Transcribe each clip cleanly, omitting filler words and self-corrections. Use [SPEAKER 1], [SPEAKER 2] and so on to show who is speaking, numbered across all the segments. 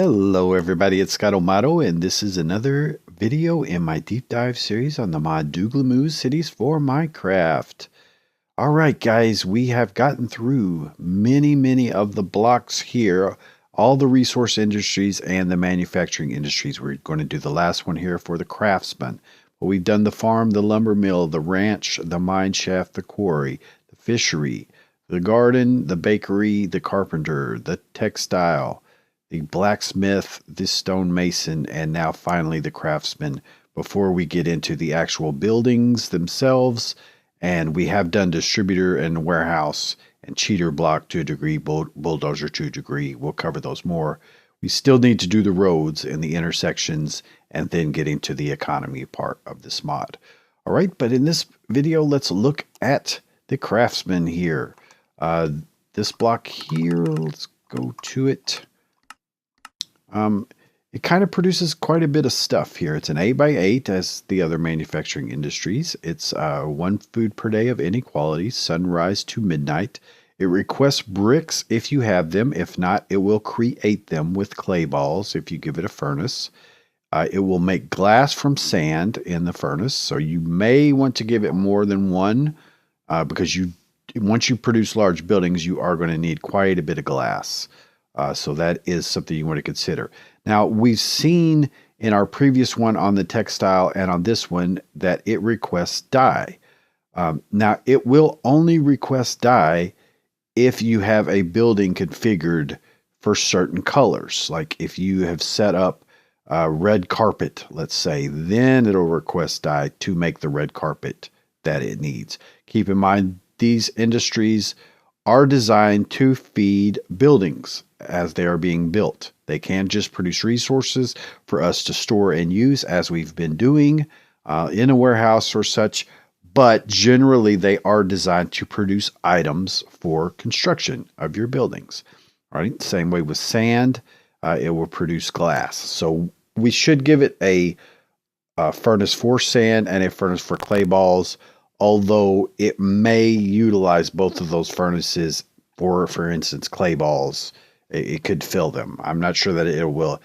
[SPEAKER 1] Hello everybody, it's Scott and this is another video in my deep dive series on the mod Dooglamoo Cities for Minecraft. Alright guys, we have gotten through many of the blocks here, all the resource industries and the manufacturing industries. We're going to do the last one here for the Craftsman. But we've done the farm, the lumber mill, the ranch, the mine shaft, the quarry, the fishery, the garden, the bakery, the carpenter, the textile, the blacksmith, the stonemason, and now finally the craftsman before we get into the actual buildings themselves. And we have done distributor and warehouse and cheater block to a degree, bulldozer to a degree. We'll cover those more. We still need to do the roads and the intersections and then get into the economy part of this mod. All right, but in this video, let's look at the craftsman here. This block here, let's go to it. It kind of produces quite a bit of stuff here. It's an 8x8 as the other manufacturing industries. It's 1 food per day of any quality, sunrise to midnight. It requests bricks if you have them. If not, it will create them with clay balls if you give it a furnace. It will make glass from sand in the furnace, so you may want to give it more than one because once you produce large buildings, you are going to need quite a bit of glass. So that is something you want to consider. Now, we've seen in our previous one on the textile and on this one that it requests dye. Now, it will only request dye if you have a building configured for certain colors. Like if you have set up red carpet, let's say, then it'll request dye to make the red carpet that it needs. Keep in mind, these industries are designed to feed buildings as they are being built. They can't just produce resources for us to store and use as we've been doing in a warehouse or such, but generally they are designed to produce items for construction of your buildings. All right, same way with sand, it will produce glass. So we should give it a furnace for sand and a furnace for clay balls, although it may utilize both of those furnaces for instance, clay balls. It could fill them. I'm not sure that it will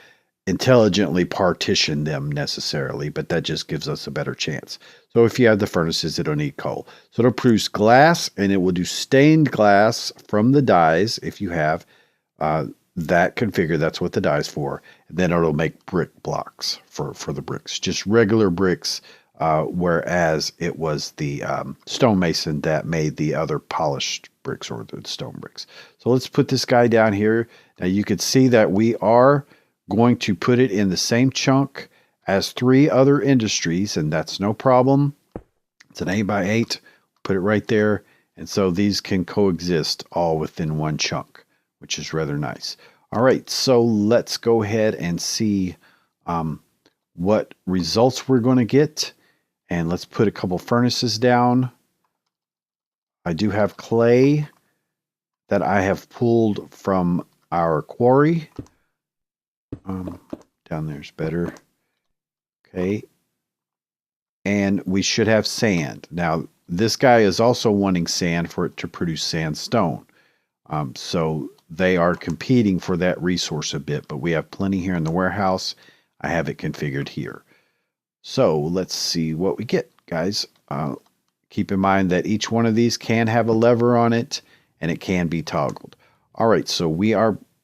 [SPEAKER 1] intelligently partition them necessarily, but that just gives us a better chance. So if you have the furnaces, it'll need coal. So it'll produce glass, and it will do stained glass from the dyes if you have that configured. That's what the dye is for. And then it'll make brick blocks for the bricks, just regular bricks, whereas it was the stonemason that made the other polished bricks or the stone bricks. So let's put this guy down here. Now you can see that we are going to put it in the same chunk as 3 other industries, and that's no problem. It's an 8x8. Put it right there. And so these can coexist all within one chunk, which is rather nice. All right, so let's go ahead and see what results we're going to get. And let's put a couple furnaces down. I do have clay that I have pulled from our quarry. Down there's better. Okay. And we should have sand. Now, this guy is also wanting sand for it to produce sandstone. So they are competing for that resource a bit, but we have plenty here in the warehouse. I have it configured here. So let's see what we get, guys. Keep in mind that each one of these can have a lever on it, and it can be toggled. All right, so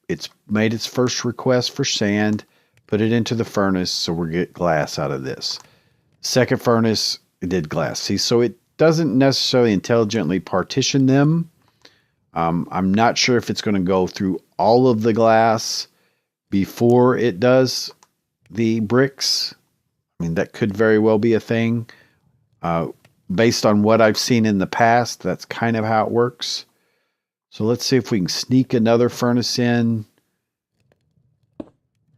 [SPEAKER 1] it's made its first request for sand, put it into the furnace, so we'll get glass out of this. Second furnace, it did glass. See, so it doesn't necessarily intelligently partition them. I'm not sure if it's going to go through all of the glass before it does the bricks. I mean, that could very well be a thing. Based on what I've seen in the past, that's kind of how it works. So let's see if we can sneak another furnace in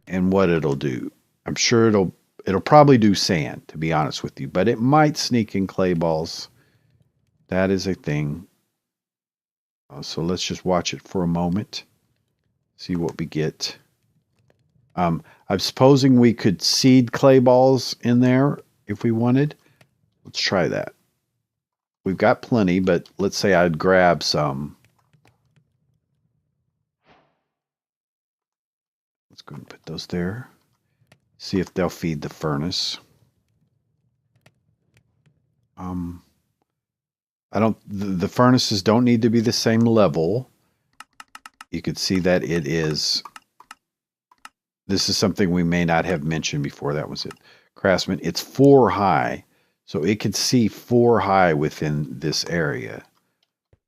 [SPEAKER 1] and what it'll do. I'm sure it'll probably do sand, to be honest with you, but it might sneak in clay balls. That is a thing. So let's just watch it for a moment. See what we get. I'm supposing we could seed clay balls in there if we wanted. Let's try that. We've got plenty, but let's say I'd grab some. Let's go ahead and put those there. See if they'll feed the furnace. The furnaces don't need to be the same level. You could see that it is. This is something we may not have mentioned before. That was it. Craftsman, it's 4 high. So it can see 4 high within this area.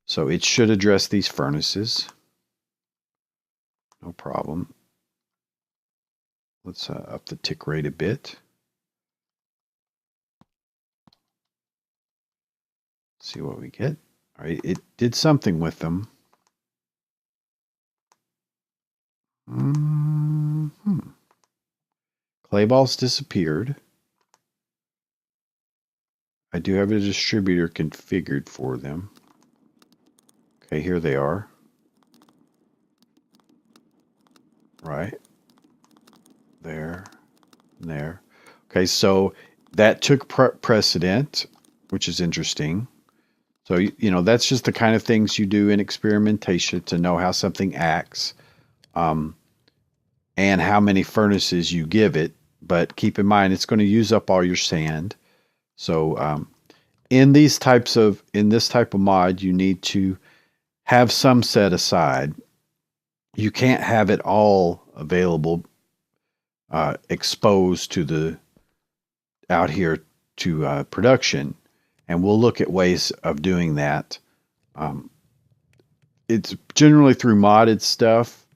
[SPEAKER 1] So it should address these furnaces. No problem. Let's up the tick rate a bit. See what we get. All right, it did something with them. Clay balls disappeared. I do have a distributor configured for them. Okay, here they are. Right. There. And there. Okay, so that took precedent, which is interesting. So, you know, that's just the kind of things you do in experimentation to know how something acts, and how many furnaces you give it. But keep in mind, it's going to use up all your sand. So in this type of mod, you need to have some set aside. You can't have it all available, exposed to the out here to production. And we'll look at ways of doing that. It's generally through modded stuff,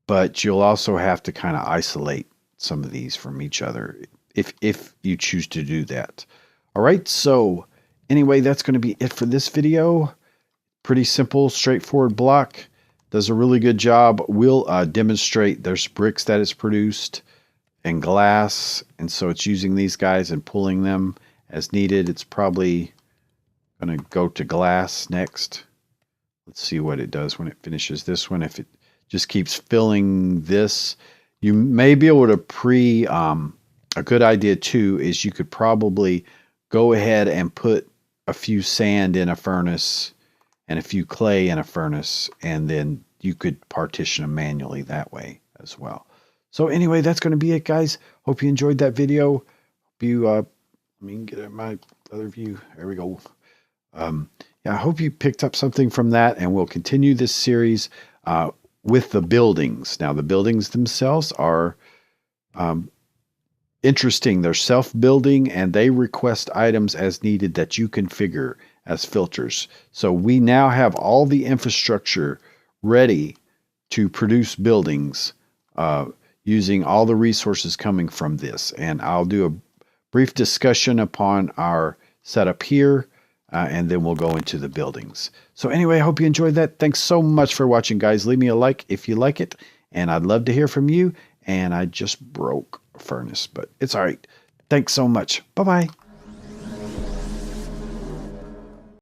[SPEAKER 1] but you'll also have to kind of isolate some of these from each other if you choose to do that. All right, so anyway, that's going to be it for this video. Pretty simple, straightforward block. Does a really good job. We'll demonstrate there's bricks that it's produced and glass, and so it's using these guys and pulling them as needed. It's probably going to go to glass next. Let's see what it does when it finishes this one. If it just keeps filling this, you may be able to a good idea too is you could probably go ahead and put a few sand in a furnace and a few clay in a furnace, and then you could partition them manually that way as well. So anyway, that's going to be it, guys. Hope you enjoyed that video. Hope you let me get at my other view. There we go. Yeah, I hope you picked up something from that, and we'll continue this series with the buildings. Now, the buildings themselves are interesting. They're self-building, and they request items as needed that you configure as filters. So we now have all the infrastructure ready to produce buildings using all the resources coming from this. And I'll do a brief discussion upon our setup here, and then we'll go into the buildings. So anyway, I hope you enjoyed that. Thanks so much for watching, guys. Leave me a like if you like it, and I'd love to hear from you. And I just broke a furnace, but it's all right. Thanks so much. Bye-bye.